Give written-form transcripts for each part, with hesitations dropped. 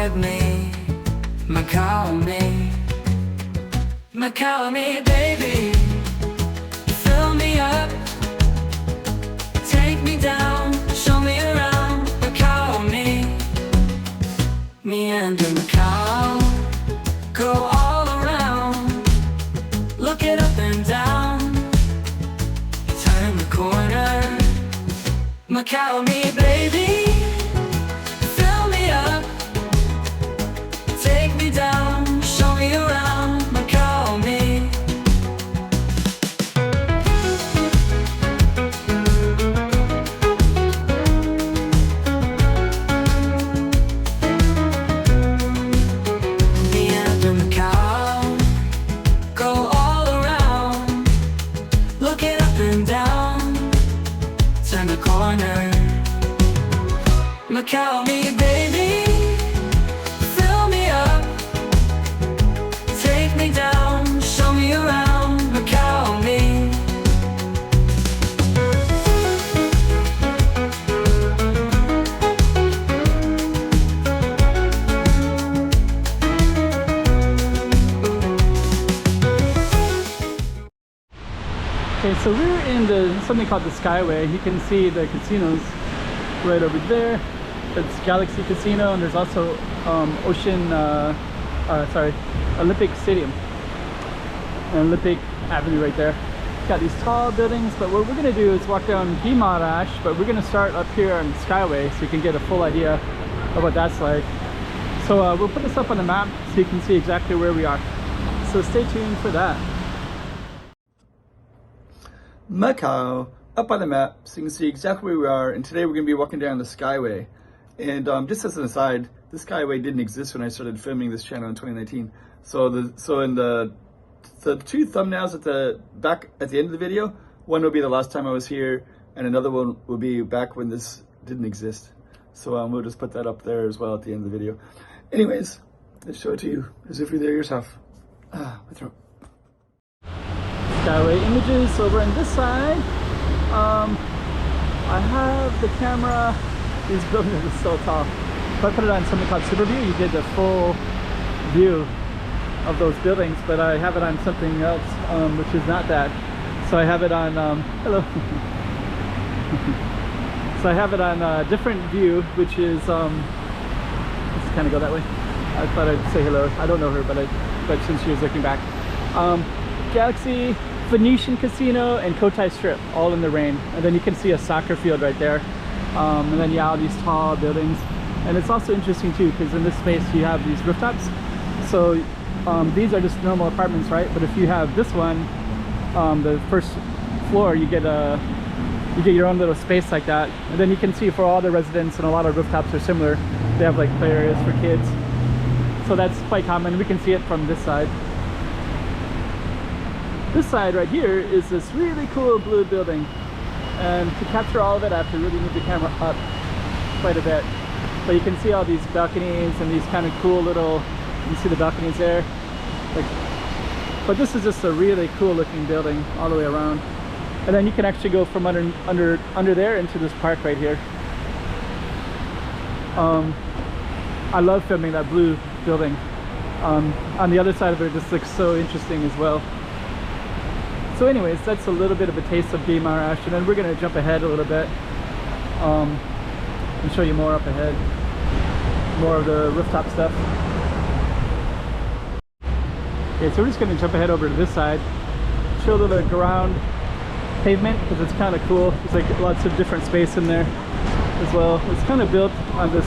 with me, Macau me, Macau me, baby. Fill me up, take me down, show me around, Macau me, meander Macau, go all around, look it up and down, turn the corner, Macau me, baby. Fill me up, take me down, show me around, Macau me. Meander Macau, go all around, look it up and down, turn the corner, Macau me, baby. Fill me up, take me down, show me around, Macau me. Okay, so we're in something called the Skyway. You can see the casinos right over there. It's Galaxy Casino, and there's also Olympic Stadium and Olympic Avenue right there. Got these tall buildings, but what we're gonna do is walk down Guimaraes, but we're gonna start up here on Skyway so you can get a full idea of what that's like. So we'll put this up on the map so you can see exactly where we are. So stay tuned for that. Macau, up on the map so you can see exactly where we are, and today we're going to be walking down the Skyway. And just as an aside, the Skyway didn't exist when I started filming this channel in 2019. So in the two thumbnails at the back at the end of the video, one will be the last time I was here, and another one will be back when this didn't exist. So we'll just put that up there as well at the end of the video. Anyways, let's show it to you as if you're there yourself. My throat. Skyway images over on this side. I have the camera. These buildings are so tall. If I put it on something called Super View, you get the full view of those buildings, but I have it on something else, which is not that. So I have it on, hello. So I have it on a different view, which is, let's kind of go that way. I thought I'd say hello. I don't know her, but since she was looking back. Galaxy, Venetian Casino, and Cotai Strip, all in the rain. And then you can see a soccer field right there. And then all these tall buildings. And it's also interesting too, because in this space you have these rooftops. So these are just normal apartments, right? But if you have this one, the first floor, you get your own little space like that. And then you can see for all the residents, and a lot of rooftops are similar, they have like play areas for kids. So that's quite common. We can see it from this side. This side right here is this really cool blue building, and to capture all of it I have to really move the camera up quite a bit. But you can see all these balconies and these kind of cool little, you can see the balconies there. But this is just a really cool looking building all the way around. And then you can actually go from under there into this park right here. I love filming that blue building. On the other side of it, this looks so interesting as well. So anyways, that's a little bit of a taste of Guimaraes, and then we're going to jump ahead a little bit and show you more up ahead, more of the rooftop stuff. Okay, so we're just going to jump ahead over to this side, show a little ground pavement, because it's kind of cool. There's like lots of different space in there as well. It's kind of built on this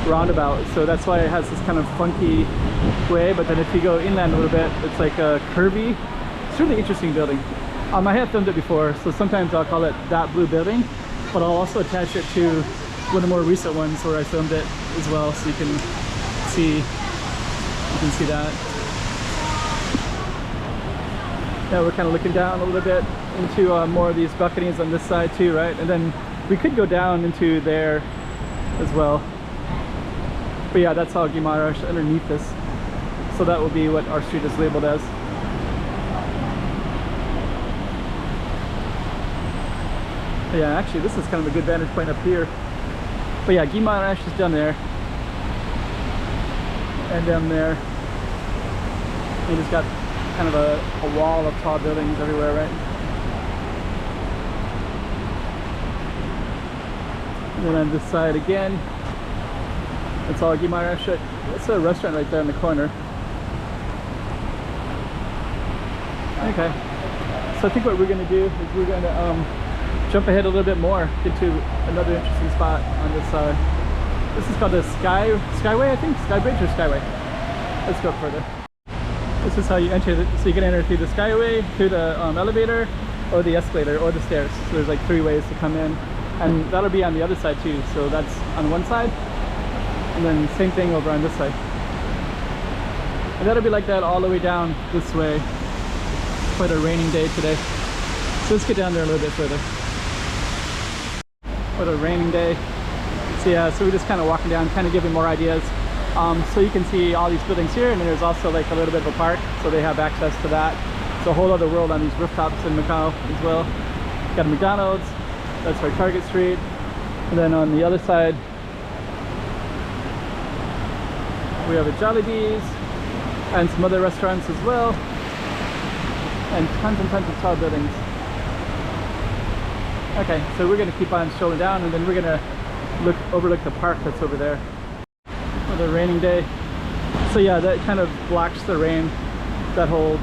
roundabout, so that's why it has this kind of funky way. But then if you go inland a little bit, it's like a curvy. It's a really interesting building. I have filmed it before, so sometimes I'll call it that blue building, but I'll also attach it to one of the more recent ones where I filmed it as well, so you can see that. Now we're kind of looking down a little bit into more of these balconies on this side too, right? And then we could go down into there as well. But yeah, that's all Guimarães underneath this. So that will be what our street is labeled as. But yeah, actually this is kind of a good vantage point up here. But yeah, Guimarães is down there. and down there. You just got kind of a wall of tall buildings everywhere, right? And then on this side again, it's all Guimaraes. It's a restaurant right there in the corner. Okay, so I think what we're going to do is we're going to jump ahead a little bit more into another interesting spot on this side. This is called the Skyway, I think? Skybridge or Skyway? Let's go further. This is how you enter, so you can enter through the Skyway, through the elevator, or the escalator, or the stairs. So there's like 3 ways to come in. And that'll be on the other side too. So that's on one side, and then same thing over on this side. And that'll be like that all the way down this way. Quite a raining day today. So let's get down there a little bit further. What a raining day. So yeah, so we're just kind of walking down, kind of giving more ideas. So you can see all these buildings here, and then there's also like a little bit of a park, so they have access to that. It's a whole other world on these rooftops in Macau as well. Got a McDonald's, that's our Target Street, and then on the other side we have a Jollibee's and some other restaurants as well, and tons of tall buildings. Okay, so we're going to keep on strolling down, and then we're going to overlook the park that's over there. Another raining day. So yeah, that kind of blocks the rain, that whole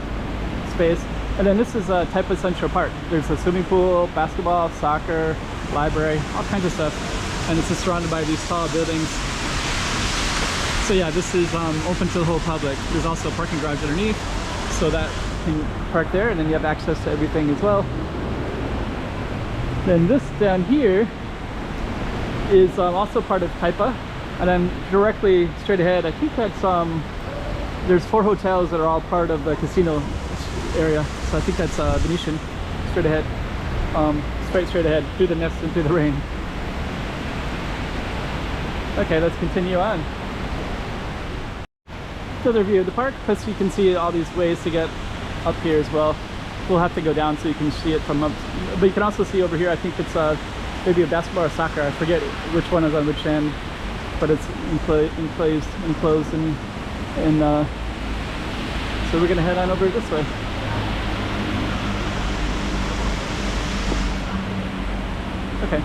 space. And then this is Taipa Central Park. There's a swimming pool, basketball, soccer, library, all kinds of stuff. And it's just surrounded by these tall buildings. So yeah, this is open to the whole public. There's also a parking garage underneath, so that you can park there, and then you have access to everything as well. Then this down here is also part of Taipa, and then directly straight ahead, I think that's there's 4 hotels that are all part of the casino area. So I think that's Venetian. Straight ahead, straight ahead, through the mist and through the rain. Okay, let's continue on. Another view of the park, plus you can see all these ways to get up here as well. We'll have to go down so you can see it from up, but you can also see over here, I think it's maybe a basketball or soccer, I forget which one is on which end, but it's enclosed and so we're gonna head on over this way. Okay,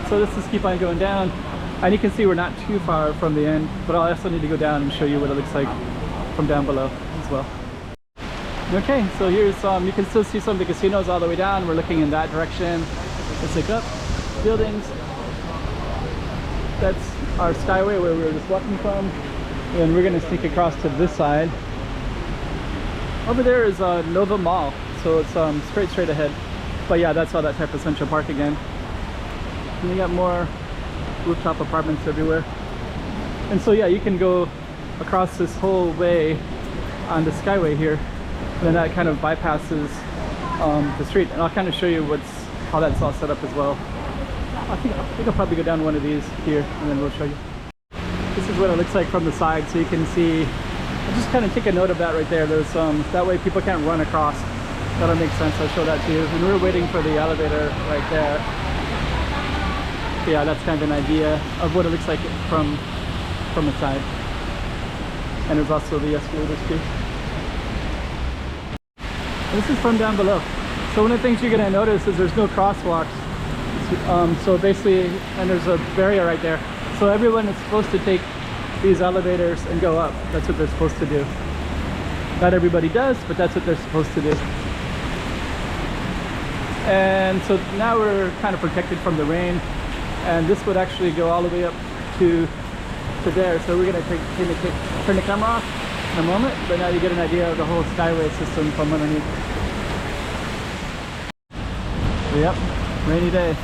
so let's just keep on going down, and you can see we're not too far from the end, but I'll also need to go down and show you what it looks like from down below as well. Okay, so here's you can still see some of the casinos all the way down. We're looking in that direction. Let's look up buildings. That's our Skyway where we were just walking from, and we're going to sneak across to this side. Over there is Nova Mall, so it's straight ahead. But yeah, that's all that type of Central Park again. And we got more rooftop apartments everywhere. And so yeah, you can go across this whole way on the Skyway here. And then that kind of bypasses the street, and I'll kind of show you how that's all set up as well. I think I'll probably go down one of these here, and then we'll show you. This is what it looks like from the side, so you can see. I'll just kind of take a note of that right there. There's that way people can't run across. That'll make sense. I'll show that to you. And we're waiting for the elevator right there. So yeah, that's kind of an idea of what it looks like from the side. And there's also the escalators too. This is from down below. So one of the things you're going to notice is there's no crosswalks. So basically, and there's a barrier right there. So everyone is supposed to take these elevators and go up. That's what they're supposed to do. Not everybody does, but that's what they're supposed to do. And so now we're kind of protected from the rain. And this would actually go all the way up to there. So we're going to turn the camera off in a moment, but now you get an idea of the whole Skyway system from underneath. Yep, rainy day.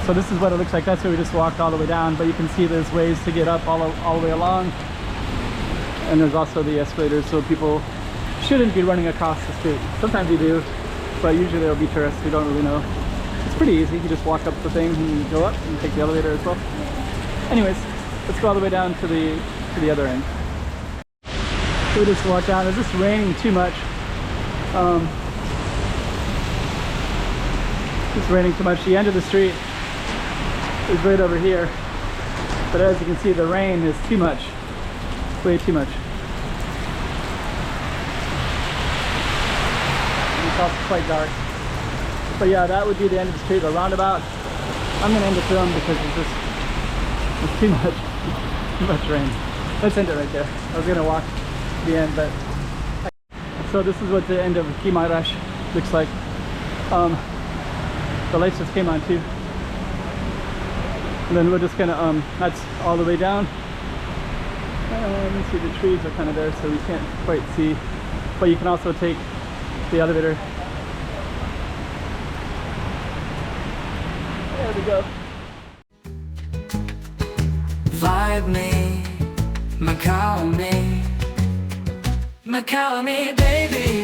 So this is what it looks like. That's where we just walked all the way down, but you can see there's ways to get up all the way along. And there's also the escalators, so people shouldn't be running across the street. Sometimes you do, but usually there'll be tourists who don't really know. It's pretty easy. You just walk up the thing and go up and take the elevator as well. Anyways, let's go all the way down to the other end. So we just walked down. It's just raining too much. It's raining too much. The end of the street is right over here, but as you can see, the rain is too much. Way too much. It's also quite dark. But yeah, that would be the end of the street, the roundabout. I'm gonna end the film because it's too much, too much rain. Let's end it right there. I was gonna walk to the end, but so this is what the end of Guimarães looks like. The lights just came on too. And then we're just gonna that's all the way down. You see the trees are kind of there, so we can't quite see. But you can also take the elevator. There we go. Fly with me, Macau me, baby.